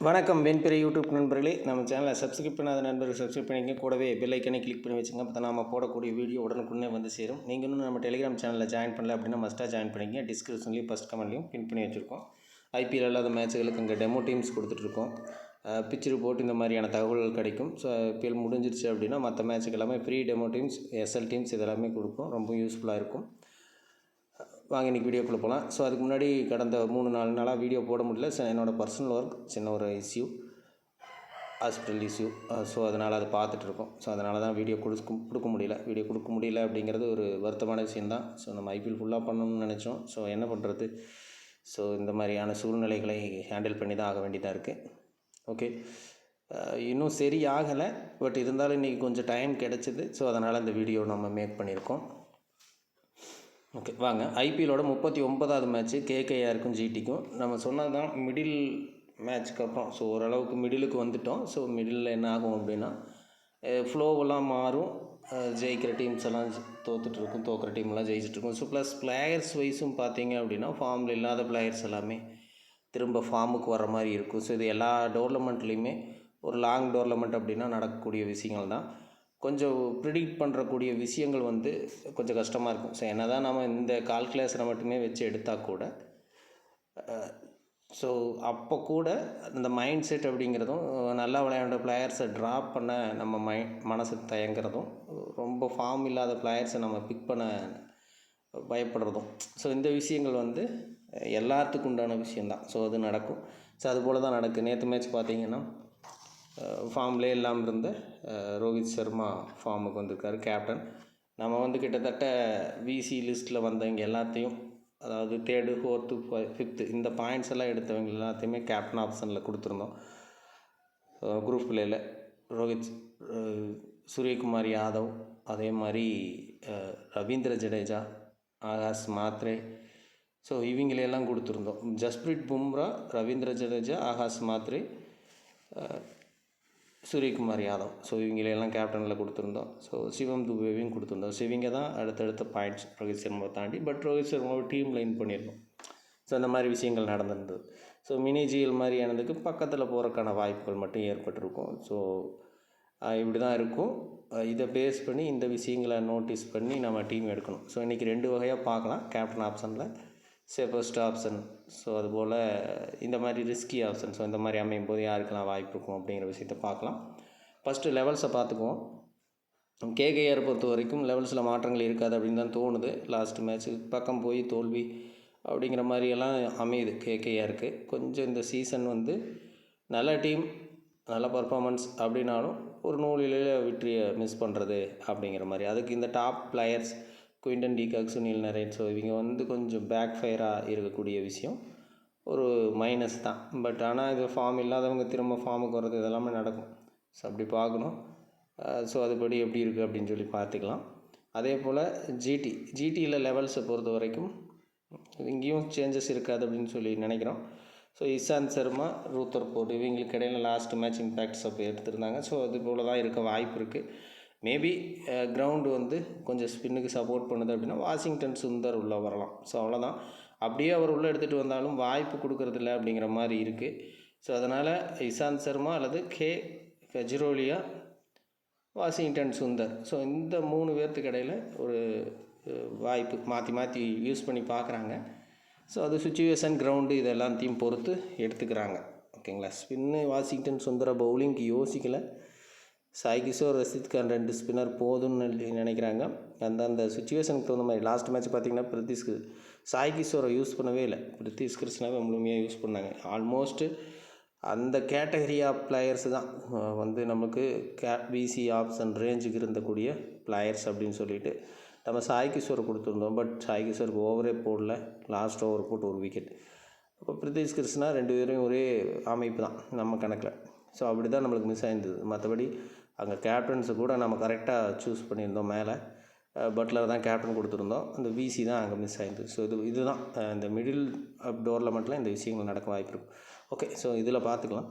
வணக்கம் வெண்பெரிய யூடியூப் நண்பர்களே, நம்ம சேனலை சப்ஸ்கிரைப் பண்ணாத நண்பர்கள் சப்ஸ்கிரைப் பண்ணிங்க, கூடவே பெல் ஐக்கனை கிளிக் பண்ணி வச்சுங்க. அப்போ தான் நம்ம போடக்கூடிய வீடியோ உடனுக்குடனே வந்து சேரும். நீங்கள் இன்னும் நம்ம டெலிகிராம் சேனலில் ஜாயின் பண்ணல அப்படின்னா மஸ்ட்டாக ஜாயின் பண்ணிங்க. டிஸ்கிரிப்ஷன்லேயும் ஃபஸ்ட் கமெண்ட்லையும் பின் பண்ணி வச்சுருக்கோம். ஐபிஎல் இல்லாத மேட்சுகளுக்கு இங்கே டெமோ டீம்ஸ் கொடுத்துட்ருக்கோம். பிச் ரிப்போர்ட் இந்த மாதிரியான தகவல்கள் கிடைக்கும். ஸோ ஐபிஎல் முடிஞ்சிருச்சு அப்படின்னா மற்ற மேட்சுக்கு எல்லாமே free demo teams, SL teams இதெல்லாமே கொடுப்போம். ரொம்ப யூஸ்ஃபுல்லாக இருக்கும். வாங்க இன்றைக்கி வீடியோக்குள்ளே போகலாம். ஸோ அதுக்கு முன்னாடி கடந்த 3-4 நாளாக வீடியோ போட முடியல. என்னோடய பர்சனல் ஒர்க், சின்ன ஒரு இஷ்யூ, ஹாஸ்பிட்டல் இஷ்யூ. ஸோ அதனால் அதை பார்த்துட்ருக்கோம். ஸோ அதனால தான் வீடியோ கொடுக்க முடியல அப்படிங்கிறது ஒரு வருத்தமான விஷயந்தான். ஸோ நம்ம ஐபிஎல் ஃபுல்லாக பண்ணணும்னு நினச்சோம். ஸோ என்ன பண்ணுறது, ஸோ இந்த மாதிரியான சூழ்நிலைகளை ஹேண்டில் பண்ணி தான் ஆக வேண்டியதாக இருக்குது. ஓகே, இன்னும் சரி ஆகலை, பட் இருந்தாலும் இன்றைக்கி கொஞ்சம் டைம் கிடச்சிது. ஸோ அதனால் இந்த வீடியோ நம்ம மேக் பண்ணியிருக்கோம். ஓகே வாங்க, ஐபிஎல்லோட 39வது மேட்ச்சு கேகேஆருக்கும் ஜிடிக்கும். நம்ம சொன்னது தான் மிடில் மேட்ச்சுக்கு அப்புறம். ஸோ ஓரளவுக்கு மிடிலுக்கு வந்துவிட்டோம். ஸோ மிடில் என்ன ஆகும் அப்படின்னா ஃப்ளோவெல்லாம் மாறும். ஜெயிக்கிற டீம்ஸ் எல்லாம் தோற்றுட்ருக்கும், தோக்கிற டீம்லாம் ஜெயிச்சிட்ருக்கும். ஸோ ப்ளஸ் பிளேயர்ஸ் வைஸும் பார்த்தீங்க அப்படின்னா ஃபார்மில் இல்லாத பிளேயர்ஸ் எல்லாமே திரும்ப ஃபார்முக்கு வர மாதிரி இருக்கும். ஸோ இது எல்லா டோர்னமெண்ட்லேயுமே ஒரு லாங் டோர்னமெண்ட் அப்படின்னா நடக்கக்கூடிய விஷயங்கள் தான். கொஞ்சம் ப்ரிடிக்ட் பண்ணுறக்கூடிய விஷயங்கள் கொஞ்சம் கஷ்டமாக இருக்கும். ஸோ என்ன தான் நம்ம இந்த கால்குலேஷனை மட்டுமே வச்சு எடுத்தால் கூட, ஸோ அப்போ கூட இந்த மைண்ட் செட் அப்படிங்கிறதும், நல்லா விளையாண்ட பிளேயர்ஸை ட்ராப் பண்ண நம்ம மனசு தயங்குறதும், ரொம்ப ஃபார்ம் இல்லாத பிளேயர்ஸை நம்ம பிக் பண்ண பயப்படுறதும், ஸோ இந்த விஷயங்கள் எல்லாத்துக்கும் உண்டான விஷயந்தான். ஸோ அது நடக்கும். ஸோ அதுபோல் தான் நடக்குது. நேற்று மேட்ச் பார்த்திங்கன்னா ஃபார்ம்லே இல்லாமல் இருந்த ரோஹித் சர்மா ஃபார்முக்கு வந்திருக்காரு, கேப்டன். நம்ம கிட்டத்தட்ட விசி லிஸ்ட்டில் வந்தவங்க எல்லாத்தையும், அதாவது 3rd, 4th, 5th இந்த பாயிண்ட்ஸ் எல்லாம் எடுத்தவங்க எல்லாத்தையுமே கேப்டன் ஆப்ஷனில் கொடுத்துருந்தோம். குரூப் பிளேயில் ரோஹித், சூரியகுமார் யாதவ், அதே மாதிரி ரவீந்திர ஜடேஜா, ஆகாஷ் மாத்ரே, ஸோ இவங்களையெல்லாம் கொடுத்துருந்தோம். ஜஸ்பிரீத் பும்ரா, ரவீந்திர ஜடேஜா, ஆகாஷ் மாத்ரே, சூரியகுமார் யாதவ், ஸோ இவங்களையெல்லாம் கேப்டனில் கொடுத்துருந்தோம். ஸோ சிவம் துபேவையும் கொடுத்துருந்தோம். ஸோ இவங்க தான் அடுத்தடுத்த பாயிண்ட்ஸ் ரோஹித் சர்மாவை தாண்டி, பட் ரோஹித் சர்மாவை டீம் லைன் பண்ணியிருந்தோம். ஸோ அந்த மாதிரி விஷயங்கள் நடந்திருந்தது. ஸோ மினி ஜிஎல் மாதிரியானதுக்கு பக்கத்தில் போகிறக்கான வாய்ப்புகள் மட்டும் ஏற்பட்டிருக்கும். ஸோ இப்படி தான் இருக்கும். இதை பேஸ் பண்ணி இந்த விஷயங்களை நோட்டீஸ் பண்ணி நம்ம டீம் எடுக்கணும். ஸோ இன்றைக்கி 2 வகையாக பார்க்கலாம். கேப்டன் ஆப்ஷனில் சேஃபஸ்ட் ஆப்ஷன், ஸோ அதுபோல் இந்த மாதிரி ரிஸ்கி ஆப்ஷன். ஸோ இந்த மாதிரி அமையும் போது யாருக்கெல்லாம் வாய்ப்பு இருக்கும் அப்படிங்கிற விஷயத்தை பார்க்கலாம். ஃபஸ்ட்டு லெவல்ஸை பார்த்துக்குவோம். கேகேஆர் பொறுத்த வரைக்கும் லெவல்ஸில் மாற்றங்கள் இருக்காது அப்படின்னு தான் தோணுது. லாஸ்ட் மேட்ச்சு பக்கம் போய் தோல்வி அப்படிங்கிற மாதிரியெல்லாம் அமையுது கேகேஆருக்கு. கொஞ்சம் இந்த சீசன் நல்ல டீம், நல்ல பர்ஃபார்மன்ஸ் அப்படின்னாலும் ஒரு நூலில் வெற்றியை மிஸ் பண்ணுறது அப்படிங்கிற மாதிரி. அதுக்கு இந்த top players Quinton de Kock, Sunil Naren, so இவங்க கொஞ்சம் பேக் ஃபயராக இருக்கக்கூடிய விஷயம் ஒரு மைனஸ் தான். பட் ஆனால் இது ஃபார்ம் இல்லாதவங்க திரும்ப ஃபார்முக்கு வர்றது இதெல்லாமே நடக்கும். ஸோ அப்படி பார்க்கணும். ஸோ அதுபடி எப்படி இருக்குது அப்படின்னு சொல்லி பார்த்துக்கலாம். அதே போல் ஜிடியில் லெவல்ஸை பொறுத்த வரைக்கும் இங்கேயும் சேஞ்சஸ் இருக்காது அப்படின்னு சொல்லி நினைக்கிறோம். ஸோ இஷாந்த் சர்மா, ரூத்தர் போர்ட் இவங்களுக்கு இடையில லாஸ்ட் மேட்ச் இம்பேக்ட்ஸ் அப்போ எடுத்திருந்தாங்க. ஸோ அது போல் தான் இருக்க வாய்ப்பு இருக்குது. மேபி கிரவுண்டு கொஞ்சம் ஸ்பின்னுக்கு சப்போர்ட் பண்ணுது அப்படின்னா வாஷிங்டன் சுந்தர் உள்ளே வரலாம். ஸோ அவ்வளோதான். அப்படியே அவர் உள்ளே எடுத்துகிட்டு வந்தாலும் வாய்ப்பு கொடுக்கறதில்ல அப்படிங்கிற மாதிரி இருக்குது. ஸோ அதனால் இஷாந்த் சர்மா அல்லது கஜ்ரோலியா, வாஷிங்டன் சுந்தர், ஸோ இந்த 3 பேர்த்துக்கு இடையில் ஒரு வாய்ப்பு மாற்றி யூஸ் பண்ணி பார்க்குறாங்க. ஸோ அது சுச்சுவேஷன், கிரவுண்டு இது எல்லாத்தையும் பொறுத்து எடுத்துக்கிறாங்க. ஓகேங்களா. ஸ்பின்னு வாஷிங்டன் சுந்தர பவுலிங்க்கு யோசிக்கலை. சாய் கிஷோர், ரஷீத் கான் 2 ஸ்பின்னர் போதும்னு நினைக்கிறாங்க. அந்த சுச்சுவேஷனுக்கு தகுந்த மாதிரி. லாஸ்ட் மேட்ச் பார்த்திங்கன்னா சாய் கிஷோரை யூஸ் பண்ணவே இல்லை. பிரித்திஷ் கிருஷ்ணாவை முழுமையாக யூஸ் பண்ணாங்க. ஆல்மோஸ்ட்டு அந்த கேட்டகரி ஆஃப் பிளேயர்ஸ் தான் நமக்கு பிசி ஆப்ஷன் ரேஞ்சுக்கு இருந்தக்கூடிய பிளேயர்ஸ் அப்படின்னு சொல்லிட்டு நம்ம சாய் கிஷோரை கொடுத்துருந்தோம். பட் சாய் கிஷோருக்கு ஓவரே போடல, லாஸ்ட் ஓவர் போட்டு ஒரு விக்கெட். அப்போ பிரித்திஷ் கிருஷ்ணா 2 பேரும் ஒரே அமைப்பு தான் நம்ம கணக்கில். ஸோ அப்படி தான் நம்மளுக்கு மிஸ் ஆயிருந்தது. மற்றபடி அங்கே கேப்டன்ஸை கூட நம்ம கரெக்டாக சூஸ் பண்ணியிருந்தோம். மேலே பட்லர் தான் கேப்டன் கொடுத்துருந்தோம். அந்த விசி தான் அங்கே மிஸ் ஆயிருந்தது. ஸோ இதுதான் இந்த மிடில் டோர்னமெண்ட்டில் இந்த விஷயங்கள் நடக்க வாய்ப்பு இருக்கும். ஓகே, ஸோ இதில் பார்த்துக்கலாம்.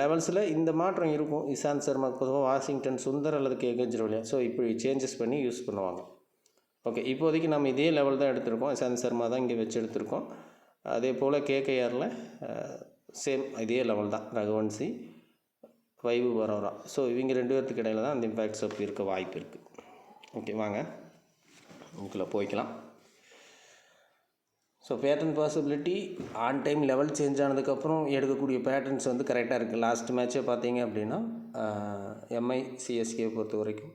லெவல்ஸில் இந்த மாற்றம் இருக்கும். இஷாந்த் சர்மாவுக்கு பொதுவாக வாஷிங்டன் சுந்தர் அல்லது கஜ்ரோலியா, ஸோ இப்படி சேஞ்சஸ் பண்ணி யூஸ் பண்ணுவாங்க. ஓகே, இப்போதைக்கு நம்ம இதே லெவல் தான் எடுத்திருக்கோம். இஷாந்த் சர்மா தான் இங்கே வச்சு எடுத்திருக்கோம். அதே போல் கேகேஆரில் சேம் இதே லெவல் தான் ரகுவன்சி, வைபு பரோரா. ஸோ இவங்க 2 பேர்த்துக்கு இடையில தான் அந்த இம்பேக்ட் சப் இருக்க வாய்ப்பு இருக்குது. ஓகே, வாங்க இதுக்குள்ளே போய்க்கலாம். So pattern possibility on time level change ஆனதுக்கப்புறம் எடுக்கக்கூடிய பேட்டர்ன்ஸ் வந்து கரெக்டாக இருக்குது. லாஸ்ட் மேட்ச்சை பார்த்தீங்க அப்படின்னா எம்ஐ சிஎஸ்கே பொறுத்த வரைக்கும்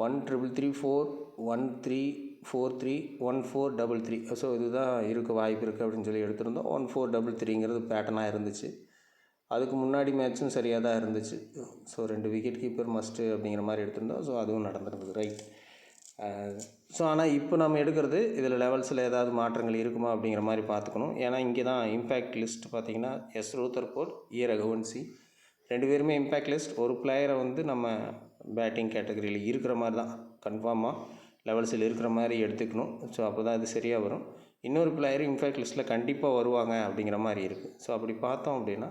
1-3-3-4 1-3-4-3 1-4-3-3. ஸோ இதுதான் இருக்க வாய்ப்பு இருக்குது அப்படின்னு சொல்லி எடுத்திருந்தோம். 1-4-3-3ங்கிறது பேட்டர்னாக இருந்துச்சு. அதுக்கு முன்னாடி மேட்ச்சும் சரியாக தான் இருந்துச்சு. ஸோ 2 விக்கெட் கீப்பர் மஸ்ட்டு அப்படிங்கிற மாதிரி எடுத்திருந்தோம். ஸோ அதுவும் நடந்திருந்தது, ரைட். ஸோ ஆனால் இப்போ நம்ம எடுக்கிறது இதில் லெவல்ஸில் ஏதாவது மாற்றங்கள் இருக்குமா அப்படிங்கிற மாதிரி பார்த்துக்கணும். ஏன்னா இங்கே தான் இம்பேக்ட் லிஸ்ட் பார்த்திங்கன்னா எஸ் ரூத்தர்ஃபோர்ட், ஏ ரகுவன்சி 2 பேருமே இம்பேக்ட் லிஸ்ட். ஒரு பிளேயரை வந்து நம்ம பேட்டிங் கேட்டகரியில் இருக்கிற மாதிரி தான் கன்ஃபார்மாக லெவல்ஸில் இருக்கிற மாதிரி எடுத்துக்கணும். ஸோ அப்போ தான் அது சரியாக வரும். இன்னொரு பிளேயர் இம்பேக்ட் லிஸ்ட்டில் கண்டிப்பாக வருவாங்க அப்படிங்கிற மாதிரி இருக்குது. ஸோ அப்படி பார்த்தோம் அப்படின்னா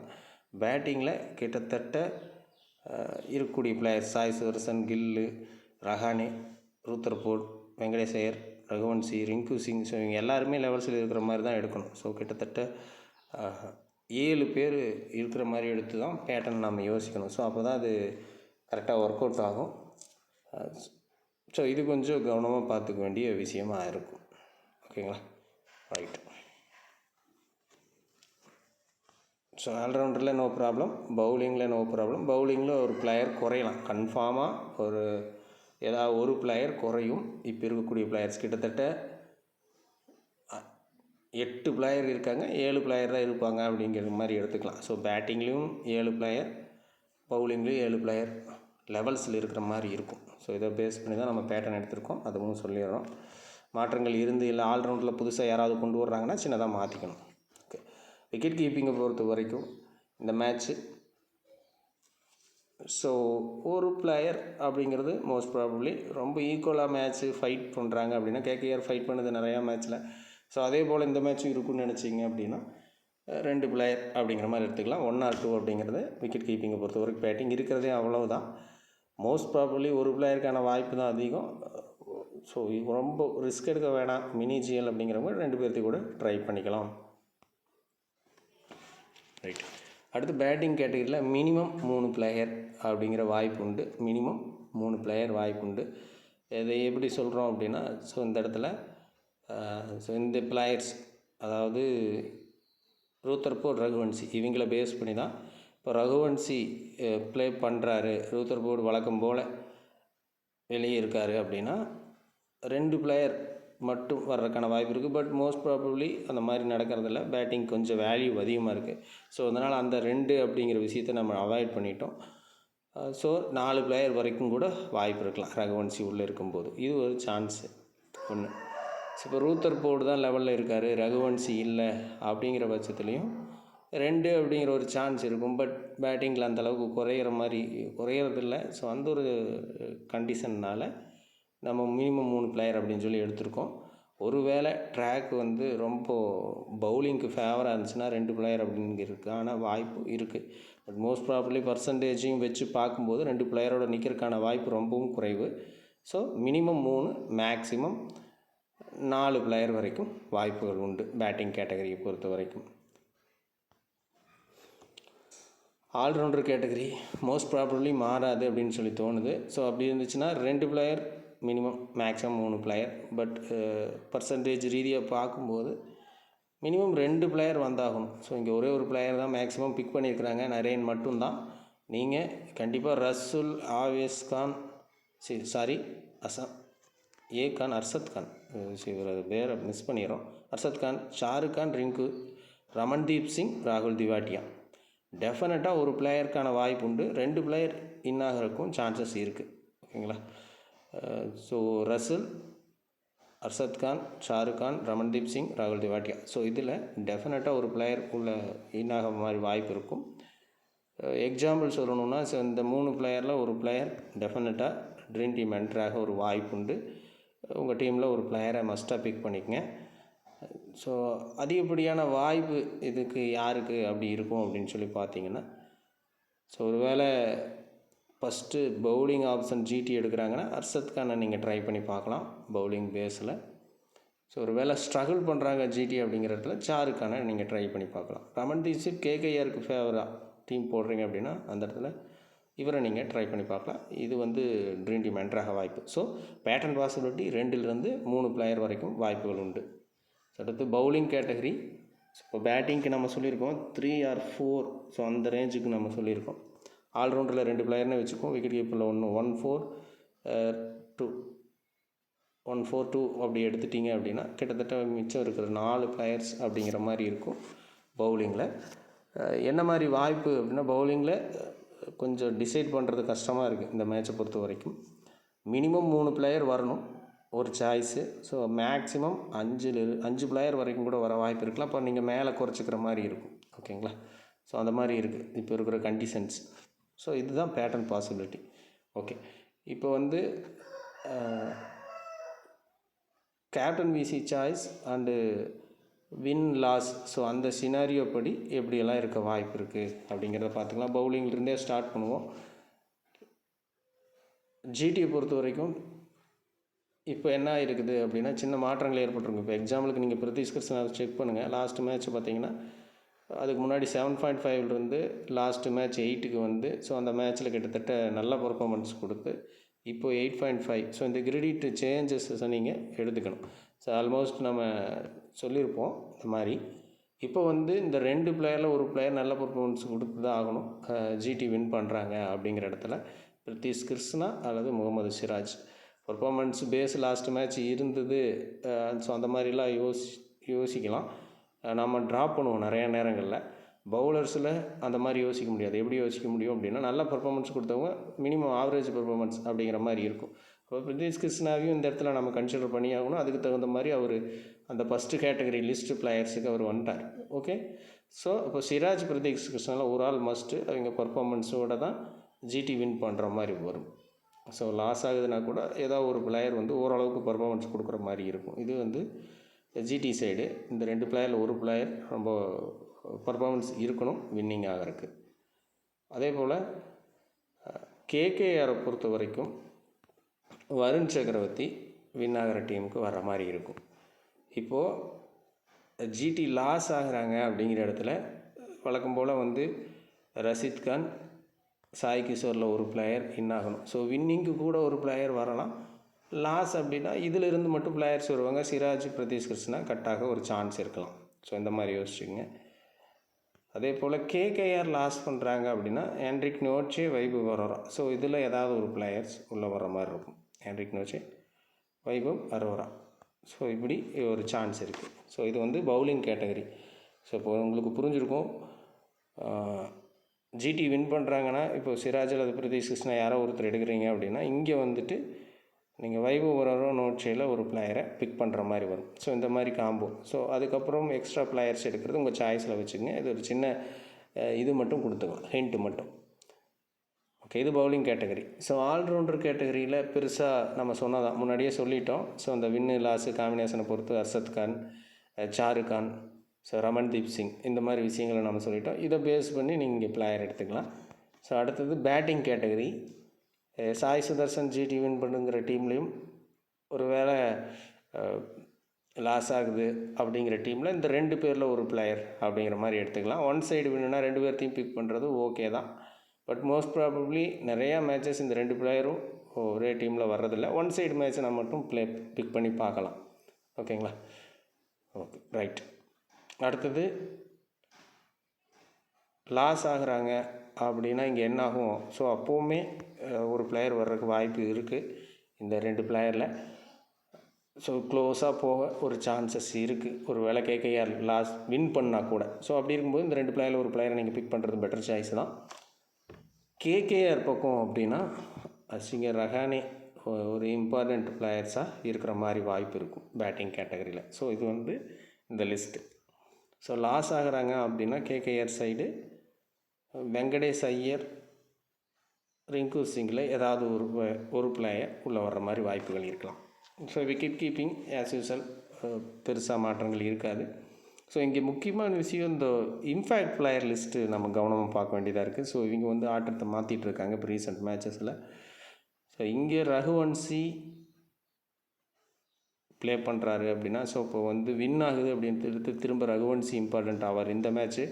பேட்டிங்கில் கிட்டத்தட்ட இருக்கக்கூடிய பிளேயர் சாய் சுதர்சன், கில்லு, ரஹானே, ரூத்தர்ஃபோர்ட், வெங்கடேஷ் ஐயர், ரகுவன்சி, ரிங்கு சிங், ஸோ இவங்க எல்லாருமே லெவல்ஸில் இருக்கிற மாதிரி தான் எடுக்கணும். ஸோ கிட்டத்தட்ட 7 பேர் இருக்கிற மாதிரி எடுத்து தான் பேட்டர்ன் நம்ம யோசிக்கணும். ஸோ அப்போ தான் அது கரெக்டாக ஒர்க் அவுட் ஆகும். ஸோ இது கொஞ்சம் கவனமாக பார்த்துக்க வேண்டிய விஷயமாக இருக்கும். ஓகேங்களா, ரைட். ஸோ ஆல்ரவுண்டரில் நோ ப்ராப்ளம், பவுலிங்கில் நோ ப்ராப்ளம். பவுலிங்கில் ஒரு பிளேயர் குறையலாம், கன்ஃபார்மாக ஏதாவது ஒரு பிளேயர் குறையும். இப்போ இருக்கக்கூடிய பிளேயர்ஸ் கிட்டத்தட்ட 8 பிளேயர் இருக்காங்க, 7 பிளேயர் தான் இருப்பாங்க அப்படிங்கிற மாதிரி எடுத்துக்கலாம். ஸோ பேட்டிங்லேயும் 7 பிளேயர், பவுலிங்லேயும் 7 பிளேயர் லெவல்ஸில் இருக்கிற மாதிரி இருக்கும். ஸோ இதை பேஸ் பண்ணி தான் நம்ம பேட்டர்ன் எடுத்திருக்கோம். அதுவும் சொல்லிடுறோம். மாற்றங்கள் இருந்து இல்லை ஆல்ரவுண்டில் புதுசாக யாராவது கொண்டு வர்றாங்கன்னா சின்னதாக மாற்றிக்கணும். ஓகே, விக்கெட் கீப்பிங்கை பொறுத்த வரைக்கும் இந்த மேட்ச்சு ஸோ ஒரு பிளேயர் அப்படிங்கிறது மோஸ்ட் ப்ராபப்ளி ரொம்ப ஈக்குவலாக மேட்ச்சு ஃபைட் பண்ணுறாங்க அப்படின்னா கேகேஆர் ஃபைட் பண்ணுது நிறையா மேட்ச்சில். ஸோ அதே போல் இந்த மேட்ச்சும் இருக்குன்னு நினச்சிங்க அப்படின்னா 2 பிளேயர் அப்படிங்கிற மாதிரி எடுத்துக்கலாம். 1 or 2 அப்படிங்கிறது விக்கெட் கீப்பிங்கை பொறுத்த வரைக்கும் பேட்டிங் இருக்கிறதே அவ்வளவுதான். மோஸ்ட் ப்ராபப்ளி ஒரு பிளேயருக்கான வாய்ப்பு தான் அதிகம். ஸோ ரொம்ப ரிஸ்க் எடுக்க வேணாம். மினி ஜிஎல் அப்படிங்கிறவங்க 2 பேர்த்தையும் கூட ட்ரை பண்ணிக்கலாம். ரைட். அடுத்து பேட்டிங் கேட்டகரியில் மினிமம் 3 பிளேயர் அப்படிங்கிற வாய்ப்பு உண்டு. மினிமம் 3 பிளேயர் வாய்ப்பு உண்டு. இதை எப்படி சொல்கிறோம் அப்படின்னா ஸோ இந்த இடத்துல ஸோ இந்த பிளேயர்ஸ் அதாவது ரூத்தர்ஃபோர்ட், ரகுவன்சி இவங்கள பேஸ் பண்ணி தான் இப்போ ரகுவன்சி ப்ளே பண்ணுறாரு, ரூத்தர்ஃபோர்ட் வழக்கம் போல் வெளியே இருக்கார் அப்படின்னா 2 பிளேயர் மட்டும் வர்றதுக்கான வாய்ப்பு இருக்குது. பட் மோஸ்ட் ப்ராபப்ளி அந்த மாதிரி நடக்கிறதில்ல. பேட்டிங் கொஞ்சம் வேல்யூ அதிகமாக இருக்குது. ஸோ அதனால் அந்த 2 அப்படிங்கிற விஷயத்தை நம்ம அவாய்ட் பண்ணிட்டோம். ஸோ 4 பிளேயர் வரைக்கும் கூட வாய்ப்பு இருக்கலாம் ரகுவன்சி உள்ளே இருக்கும்போது. இது ஒரு சான்ஸு ஒன்று. ஸோ இப்போ ரூத்தர்ஃபோர்ட் தான் லெவலில் இருக்கார், ரகுவன்சி இல்லை அப்படிங்கிற பட்சத்துலேயும் 2 அப்படிங்கிற ஒரு சான்ஸ் இருக்கும். பட் பேட்டிங்கில் அந்தளவுக்கு குறையிறதில்ல. ஸோ அந்த ஒரு கண்டிஷன்னால் நம்ம மினிமம் 3 பிளேயர் அப்படின்னு சொல்லி எடுத்திருக்கோம். ஒருவேளை ட்ராக் வந்து ரொம்ப பவுலிங்க்கு ஃபேவராக இருந்துச்சுன்னா 2 பிளேயர் அப்படிங்கிறதுக்கான வாய்ப்பு இருக்குது. பட் மோஸ்ட் ப்ராபப்ளி பர்சன்டேஜையும் வச்சு பார்க்கும்போது 2 பிளேயரோட நிற்கிறதுக்கான வாய்ப்பு ரொம்பவும் குறைவு. ஸோ மினிமம் 3, மேக்ஸிமம் 4 பிளேயர் வரைக்கும் வாய்ப்புகள் உண்டு பேட்டிங் கேட்டகரியை பொறுத்த வரைக்கும். ஆல்ரவுண்டர் கேட்டகரி மோஸ்ட் ப்ராபப்ளி மாறாது அப்படின்னு சொல்லி தோணுது. ஸோ அப்படி இருந்துச்சுன்னா 2 player minimum, maximum 3 player. But percentage ரீதியாக பார்க்கும்போது மினிமம் 2 பிளேயர் வந்தாகணும். ஸோ இங்கே ஒரே ஒரு பிளேயர் தான் மேக்ஸிமம் பிக் பண்ணியிருக்கிறாங்க, நரேன் மட்டும்தான். நீங்கள் கண்டிப்பாக ரசூல், ஆவேஸ் கான், அர்ஷத் கான் இவர் பேரை மிஸ் பண்ணிடுறோம். அர்ஷத் கான், ஷாருக் கான், ரிங்கு, ரமன்தீப் சிங், ராகுல் திவாட்டியா டெஃபினட்டாக ஒரு பிளேயருக்கான வாய்ப்பு உண்டு. 2 பிளேயர் இன்னாகிறதுக்கும் சான்சஸ் இருக்குது. ஓகேங்களா. ஸோ ரசூல், அர்ஷத் கான், ஷாருக் கான், ரமன்தீப் சிங், ராகுல் திவாட்டியா. ஸோ இதில் டெஃபினட்டாக ஒரு பிளேயர் உள்ள இன்னாக மாதிரி வாய்ப்பு இருக்கும். எக்ஸாம்பிள் சொல்லணுன்னா ஸோ இந்த 3 பிளேயரில் ஒரு பிளேயர் டெஃபினட்டாக ட்ரீம் டீம் என்ட்ராக ஒரு வாய்ப்பு உண்டு. உங்கள் டீமில் ஒரு பிளேயரை மஸ்ட்டாக பிக் பண்ணிக்கங்க. ஸோ அதிகப்படியான வாய்ப்பு இதுக்கு யாருக்கு அப்படி இருக்கும் அப்படின்னு சொல்லி பார்த்தீங்கன்னா ஸோ ஒரு வேளை ஃபஸ்ட்டு பவுலிங் ஆப்ஷன் ஜிடி எடுக்கிறாங்கன்னா அர்ஷத் கானை நீங்கள் ட்ரை பண்ணி பார்க்கலாம் பவுலிங் பேஸில். ஸோ ஒரு வேளை ஸ்ட்ரகிள் பண்ணுறாங்க ஜிடி அப்படிங்கிற இடத்துல சாருக்கான நீங்கள் ட்ரை பண்ணி பார்க்கலாம். ரமன்தீப் சிங் கேகேஆருக்கு ஃபேவராக டீம் போடுறீங்க அப்படின்னா அந்த இடத்துல இவரை நீங்கள் ட்ரை பண்ணி பார்க்கலாம். இது வந்து ட்ரீம் டீம் என்ட்ராக வாய்ப்பு. ஸோ பேட்டர்ன் பாசிபிலிட்டி 2லிருந்து 3 பிளேயர் வரைக்கும் வாய்ப்புகள் உண்டு. அடுத்து பவுலிங் கேட்டகரி. இப்போ பேட்டிங்க்கு நம்ம சொல்லியிருக்கோம் 3 or 4. ஸோ அந்த ரேஞ்சுக்கு நம்ம சொல்லியிருக்கோம். ஆல்ரவுண்டரில் 2 பிளேயர்னு வச்சுக்கோம். விக்கெட் கீப்பரில் 1-4 2 1-4-2 அப்படி எடுத்துட்டிங்க அப்படின்னா கிட்டத்தட்ட மிச்சம் இருக்கிற 4 பிளேயர்ஸ் அப்படிங்கிற மாதிரி இருக்கும் பவுலிங்கில். என்ன மாதிரி வாய்ப்பு அப்படின்னா பவுலிங்கில் கொஞ்சம் டிசைட் பண்ணுறது கஷ்டமாக இருக்குது இந்த மேட்சை பொறுத்த வரைக்கும். மினிமம் 3 பிளேயர் வரணும் ஒரு சாய்ஸு. ஸோ மேக்ஸிமம் 5 பிளேயர் வரைக்கும் கூட வர வாய்ப்பு இருக்கலாம். அப்போ நீங்கள் மேலே குறைச்சிக்கிற மாதிரி இருக்கும். ஓகேங்களா? ஸோ அந்த மாதிரி இருக்குது இப்போ இருக்கிற கண்டிஷன்ஸ். ஸோ இதுதான் பேட்டர்ன் பாசிபிலிட்டி. ஓகே, இப்போ வந்து captain VC choice and win loss. So அந்த சினாரியோ படி எப்படியெல்லாம் இருக்க வாய்ப்பு இருக்குது அப்படிங்கிறத பார்த்துக்கலாம். பவுலிங்லேருந்தே ஸ்டார்ட் பண்ணுவோம். ஜிடியை பொறுத்த வரைக்கும் இப்போ என்ன இருக்குது அப்படின்னா சின்ன மாற்றங்கள் ஏற்பட்டிருக்கும். இப்போ எக்ஸாம்பிளுக்கு நீங்கள் பிரித்திஷ் கிருஷ்ணாவை செக் பண்ணுங்கள். லாஸ்ட் மேட்ச் பார்த்தீங்கன்னா அதுக்கு முன்னாடி 7.5லேருந்து லாஸ்ட்டு மேட்ச் 8க்கு வந்து ஸோ அந்த மேட்ச்சில் கிட்டத்தட்ட நல்ல பர்ஃபார்மன்ஸ் கொடுத்து இப்போ 8.5. ஸோ இந்த கிரெடிட் சேஞ்சஸை நீங்கள் எடுத்துக்கணும். ஸோ ஆல்மோஸ்ட் நம்ம சொல்லியிருப்போம் இந்த மாதிரி. இப்போ வந்து இந்த 2 பிளேயரில் ஒரு பிளேயர் நல்ல பர்ஃபார்மன்ஸ் கொடுத்து தான் ஆகணும் ஜிடி வின் பண்ணுறாங்க அப்படிங்கிற இடத்துல பிரித்திஷ் கிருஷ்ணா அல்லது Mohammed Siraj. Performance base last match இருந்தது. ஸோ அந்த மாதிரிலாம் யோசிக்கலாம். நம்ம ட்ராப் பண்ணுவோம் நிறையா நேரங்களில். பவுலர்ஸில் அந்த மாதிரி யோசிக்க முடியாது. எப்படி யோசிக்க முடியும் அப்படின்னா நல்ல பர்ஃபார்மன்ஸ் கொடுத்தவங்க மினிமம் ஆவரேஜ் பர்ஃபார்மன்ஸ் அப்படிங்கிற மாதிரி இருக்கும். இப்போ பிரித்திஷ் கிருஷ்ணாவையும் இந்த இடத்துல நம்ம கன்சிடர் பண்ணி ஆகணும். அதுக்கு தகுந்த மாதிரி அவர் அந்த ஃபஸ்ட்டு கேட்டகரி லிஸ்ட்டு பிளேயர்ஸுக்கு அவர் வந்துட்டார். ஓகே, ஸோ இப்போ சிராஜ் பிரித்திஷ் கிருஷ்ணாவில் ஒரு ஆள் மஸ்ட்டு அவங்க பர்ஃபார்மன்ஸோடு தான் ஜிடி வின் பண்ணுற மாதிரி வரும். ஸோ லாஸ் ஆகுதுன்னா கூட ஏதோ ஒரு பிளேயர் வந்து ஓரளவுக்கு பர்ஃபார்மன்ஸ் கொடுக்குற மாதிரி இருக்கும். இது வந்து ஜிடி சைடு இந்த 2 பிளேயரில் ஒரு பிளேயர் ரொம்ப பர்ஃபார்மன்ஸ் இருக்கணும் வின்னிங் ஆகிறதுக்கு. அதே போல் கேகேஆரை பொறுத்த வரைக்கும் வருண் சக்கரவர்த்தி வின் ஆகிற டீமுக்கு வர்ற மாதிரி இருக்கும். இப்போது ஜிடி லாஸ் ஆகிறாங்க அப்படிங்கிற இடத்துல வழக்கம் போல் வந்து ரஷீத் கான் சாய் கிஷோரில் ஒரு பிளேயர் வின் ஆகணும். ஸோ வின்னிங்க்கு கூட ஒரு பிளேயர் வரலாம். லாஸ் அப்படின்னா இதிலிருந்து மட்டும் பிளேயர்ஸ் வருவாங்க. சிராஜ் பிரித்திஷ் கிருஷ்ணா கட்டாக ஒரு சான்ஸ் இருக்கலாம். ஸோ இந்த மாதிரி யோசிச்சுங்க. அதே போல் கேகேஆர் லாஸ் பண்ணுறாங்க அப்படின்னா ஹென்ரிக் நோச்சே, வைபவ் அரோரா. ஸோ இதில் ஏதாவது ஒரு பிளேயர்ஸ் உள்ளே வர மாதிரி இருக்கும். ஹென்ரிக் நோச்சே, வைபவ் அரோரா. ஸோ இப்படி ஒரு சான்ஸ் இருக்குது. ஸோ இது வந்து பவுலிங் கேட்டகரி. ஸோ இப்போ உங்களுக்கு புரிஞ்சிருக்கும். ஜிடி வின் பண்ணுறாங்கன்னா இப்போ சிராஜ் அல்லது பிரித்திஷ் கிருஷ்ணா யாரோ ஒருத்தர் எடுக்கிறீங்க அப்படின்னா இங்கே வந்துட்டு நீங்கள் வைபவ் அரோரா நோட்ஸில் ஒரு பிளேயரை பிக் பண்ணுற மாதிரி வரும். ஸோ இந்த மாதிரி காம்போ. ஸோ அதுக்கப்புறம் எக்ஸ்ட்ரா பிளேயர்ஸ் எடுக்கிறது உங்கள் சாய்ஸில் வச்சுக்கோங்க. இது ஒரு சின்ன இது மட்டும் கொடுத்துக்கலாம், ஹிண்ட்டு மட்டும். ஓகே, இது பவுலிங் கேட்டகரி. ஸோ ஆல்ரவுண்டர் கேட்டகரியில் பெருசாக நம்ம சொன்னதான் முன்னாடியே சொல்லிட்டோம். ஸோ அந்த வின்னு லாஸு காம்பினேஷனை பொறுத்து ஹர்ஷத் கான், சாருக்கான், ஸோ ரமன்தீப் சிங் இந்த மாதிரி விஷயங்களை நம்ம சொல்லிட்டோம். இதை பேஸ் பண்ணி நீங்கள் பிளேயர் எடுத்துக்கலாம். ஸோ அடுத்தது batting category. Sai Sudharsan GT win பண்ணுங்கிற டீம்லேயும் ஒரு வேளை லாஸ் ஆகுது அப்படிங்கிற டீமில் இந்த 2 பேரில் ஒரு பிளேயர் அப்படிங்கிற மாதிரி எடுத்துக்கலாம். ஒன் சைடு வின்னுனா 2 பேர்த்தையும் பிக் பண்ணுறது ஓகே தான். பட் மோஸ்ட் ப்ராபப்ளி நிறையா மேட்சஸ் இந்த 2 பிளேயரும் ஒரே டீமில் வர்றதில்ல. ஒன் சைடு மேட்ச்சை நம்ம மட்டும் பிக் பண்ணி பார்க்கலாம். ஓகேங்களா? Okay, right. அடுத்தது லாஸ் ஆகுறாங்க அப்படின்னா இங்கே என்ன ஆகும்? ஸோ அப்போவுமே ஒரு பிளேயர் வர்றதுக்கு வாய்ப்பு இருக்குது இந்த 2 பிளேயரில். ஸோ க்ளோஸாக போக ஒரு சான்சஸ் இருக்குது. ஒரு வேளை கேகேஆர் லாஸ் வின் பண்ணால் கூட. ஸோ அப்படி இருக்கும்போது இந்த 2 பிளேயரில் ஒரு பிளேயரை நீங்கள் பிக் பண்ணுறது பெட்டர் சாய்ஸ் தான். கேகேஆர் பக்கம் அப்படின்னா அசிங்கர் ரஹானே ஒரு இம்பார்ட்டண்ட் பிளேயர்ஸாக இருக்கிற மாதிரி வாய்ப்பு இருக்கும் பேட்டிங் கேட்டகரியில். ஸோ இது வந்து இந்த லிஸ்ட்டு. ஸோ லாஸ் ஆகுறாங்க அப்படின்னா கேகேஆர் சைடு வெங்கடேஷ் ஐயர், ரிங்கு சிங்கில் ஏதாவது ஒரு பிளேயர் உள்ளே வர்ற மாதிரி வாய்ப்புகள் இருக்கலாம். So wicket keeping as usual பெருசாக மாற்றங்கள் இருக்காது. ஸோ இங்கே முக்கியமான விஷயம் இந்த இம்பேக்ட் பிளேயர் லிஸ்ட்டு நம்ம கவனமாக பார்க்க வேண்டியதாக இருக்குது. ஸோ இவங்க வந்து ஆட்டத்தை மாற்றிட்டு இருக்காங்க இப்போ ரீசெண்ட் மேட்சஸில். ஸோ இங்கே ரகுவன்சி, ப்ளே பண்ணுறாரு அப்படின்னா, ஸோ இப்போ வந்து வின் ஆகுது அப்படின்ட்டு திரும்ப ரகுவன்சி இம்பார்ட்டண்ட் ஆவார். இந்த மேட்ச்சு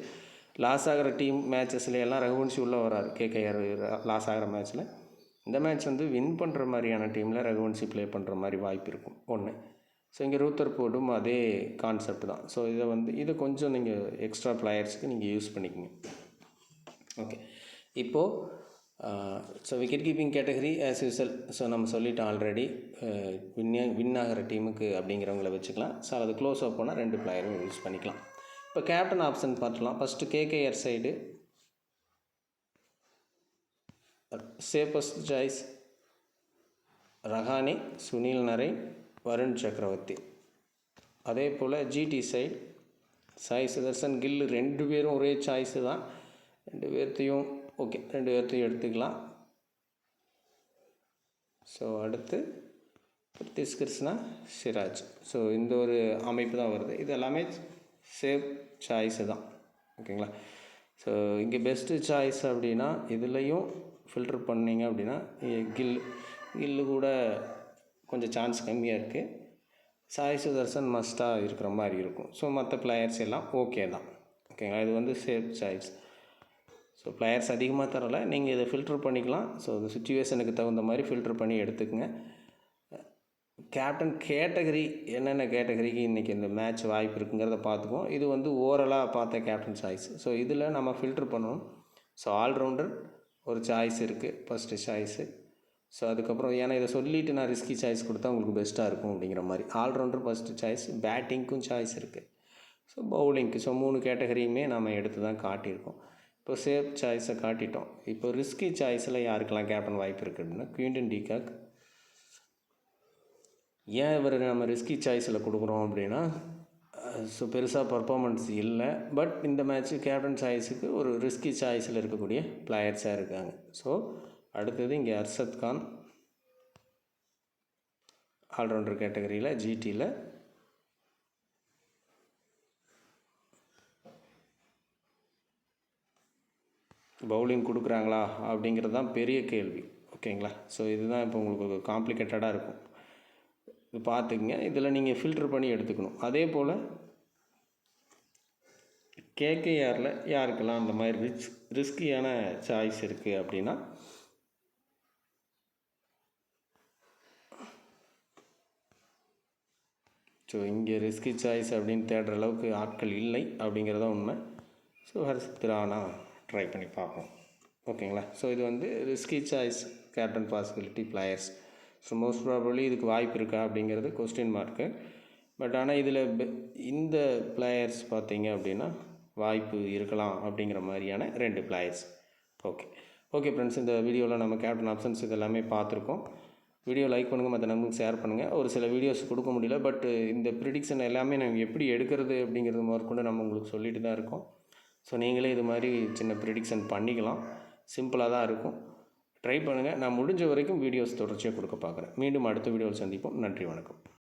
லாஸ் ஆகிற டீம் மேட்சஸ்ல எல்லாம் ரகுவன்சி உள்ளே வராரு. கேகேஆர் லாஸ் ஆகிற மேட்ச்சில் இந்த மேட்ச் வந்து வின் பண்ணுற மாதிரியான டீமில் ரகுவன்சி ப்ளே பண்ணுற மாதிரி வாய்ப்பு இருக்கும் ஒன்று. ஸோ இங்கே ரூத்தர்ஃபோர்டும் அதே கான்செப்ட் தான். ஸோ இதை கொஞ்சம் நீங்கள் எக்ஸ்ட்ரா பிளேயர்ஸுக்கு நீங்கள் யூஸ் பண்ணிக்கோங்க. ஓகே, இப்போது so wicket keeping category as usual. So நம்ம சொல்லிட்டோம் ஆல்ரெடி, வின் ஆகிற டீமுக்கு அப்படிங்கிறவங்கள வச்சுக்கலாம். ஸோ அது க்ளோஸ் ஆஃப் போனால் 2 பிளேயரும் யூஸ் பண்ணிக்கலாம். இப்போ கேப்டன் ஆப்ஷன் பார்த்துக்கலாம். First KKR side safest choice Rahane, Sunil Narine, Varun Chakravarthy. அதே போல் ஜிடி சைடு சாய் சுதர்சன், கில் 2 பேரும் ஒரே சாய்ஸு தான். 2 பேர்த்தையும் எடுத்துக்கலாம். ஸோ அடுத்து பிரித்திஷ் கிருஷ்ணா, சிராஜ். ஸோ இந்த ஒரு அமைப்பு தான் வருது. இது எல்லாமே சேஃப் சாய்ஸு தான். ஓகேங்களா? ஸோ இங்கே பெஸ்ட்டு சாய்ஸ் அப்படின்னா இதுலேயும் ஃபில்ட்ரு பண்ணிங்க அப்படின்னா கில்லு கூட கொஞ்சம் சான்ஸ் கம்மியாக இருக்குது. சாய் சுதர்சன் மஸ்ட்டாக இருக்கிற மாதிரி இருக்கும். ஸோ மற்ற பிளேயர்ஸ் எல்லாம் ஓகே தான். ஓகேங்களா? இது வந்து சேஃப் சாய்ஸ். ஸோ பிளேயர்ஸ் அதிகமாக தரலை, நீங்கள் இதை ஃபில்ட்ரு பண்ணிக்கலாம். ஸோ இந்த சுச்சுவேஷனுக்கு தகுந்த மாதிரி ஃபில்ட்ரு பண்ணி எடுத்துக்கங்க. கேப்டன் கேட்டகரி என்னென்ன கேட்டகரிக்கு இன்றைக்கி இந்த மேட்ச் வாய்ப்பு இருக்குங்கிறத பார்த்துக்குவோம். இது வந்து ஓவராலாக பார்த்த கேப்டன் சாய்ஸ். ஸோ இதில் நம்ம ஃபில்ட்ரு பண்ணணும். ஸோ ஆல்ரவுண்டர் ஒரு சாய்ஸ் இருக்குது, ஃபஸ்ட்டு சாய்ஸு. ஸோ அதுக்கப்புறம் ஏன்னா இதை சொல்லிவிட்டு நான் ரிஸ்கி சாய்ஸ் கொடுத்தா உங்களுக்கு பெஸ்ட்டாக இருக்கும் அப்படிங்கிற மாதிரி ஆல்ரவுண்டர் ஃபஸ்ட்டு சாய்ஸ். பேட்டிங்க்கும் சாய்ஸ் இருக்குது. ஸோ பவுலிங்க்கு. ஸோ 3 கேட்டகரியுமே நம்ம எடுத்து தான் காட்டியிருக்கோம். இப்போ சேஃப் சாய்ஸை காட்டிட்டோம். இப்போ ரிஸ்கி சாய்ஸில் யாருக்கெல்லாம் கேப்டன் வாய்ப்பு இருக்குது அப்படின்னா குவிண்டன் டி காக். ஏன் இவர் நம்ம ரிஸ்கி சாய்ஸில் கொடுக்குறோம் அப்படின்னா, ஸோ பெருசாக பர்ஃபார்மன்ஸ் இல்லை, பட் இந்த மேட்ச்சு கேப்டன் சாய்ஸுக்கு ஒரு ரிஸ்கி சாய்ஸில் இருக்கக்கூடிய பிளேயர்ஸாக இருக்காங்க. ஸோ அடுத்தது இங்கே அர்ஷத் கான் ஆல்ரவுண்டர் கேட்டகரியில் ஜிடியில். பவுலிங் கொடுக்குறாங்களா அப்படிங்கிறது தான் பெரிய கேள்வி. ஓகேங்களா? ஸோ இதுதான் இப்போ உங்களுக்கு காம்ப்ளிகேட்டடாக இருக்கும். இது பார்த்துக்குங்க. இதில் நீங்கள் ஃபில்ட்ரு பண்ணி எடுத்துக்கணும். அதே போல் கேகேஆரில் யாருக்கெல்லாம் அந்த மாதிரி ரிஸ்கியான சாய்ஸ் இருக்குது அப்படின்னா, ஸோ இங்கே ரிஸ்கி சாய்ஸ் அப்படின்னு தேடுற அளவுக்கு ஆட்கள் இல்லை அப்படிங்கிறதான் உண்மை. ஸோ ஹர்ஷித் ராணா ட்ரை பண்ணி பார்ப்போம். ஓகேங்களா? ஸோ இது வந்து risky choice captain possibility players. So most probably இதுக்கு வாய்ப்பு இருக்கா அப்படிங்கிறது கொஸ்டின் மார்க்கு. பட் ஆனால் இதில் இந்த பிளேயர்ஸ் பார்த்தீங்க அப்படின்னா வாய்ப்பு இருக்கலாம் அப்படிங்கிற மாதிரியான 2 பிளேயர்ஸ். ஓகே ஃப்ரெண்ட்ஸ், இந்த வீடியோவில் நம்ம கேப்டன் ஆப்ஷன்ஸ் இது எல்லாமே பார்த்துருக்கோம். வீடியோ லைக் பண்ணுங்கள், மற்ற நம்பருக்கு ஷேர் பண்ணுங்கள். ஒரு சில வீடியோஸ் கொடுக்க முடியல, பட் இந்த ப்ரிடிக்ஷன் எல்லாமே நம்ம எப்படி எடுக்கிறது அப்படிங்கிறது முதற்கொண்டு நம்ம உங்களுக்கு சொல்லிட்டு தான் இருக்கோம். ஸோ நீங்களே இது மாதிரி சின்ன ப்ரிடிக்ஷன் பண்ணிக்கலாம். சிம்பிளாக தான் இருக்கும். ட்ரை பண்ணுங்கள். நான் முடிஞ்ச வரைக்கும் வீடியோஸ் தொடர்ச்சியாக கொடுக்க பார்க்குறேன். மீண்டும் அடுத்த வீடியோவில் சந்திப்போம். நன்றி, வணக்கம்.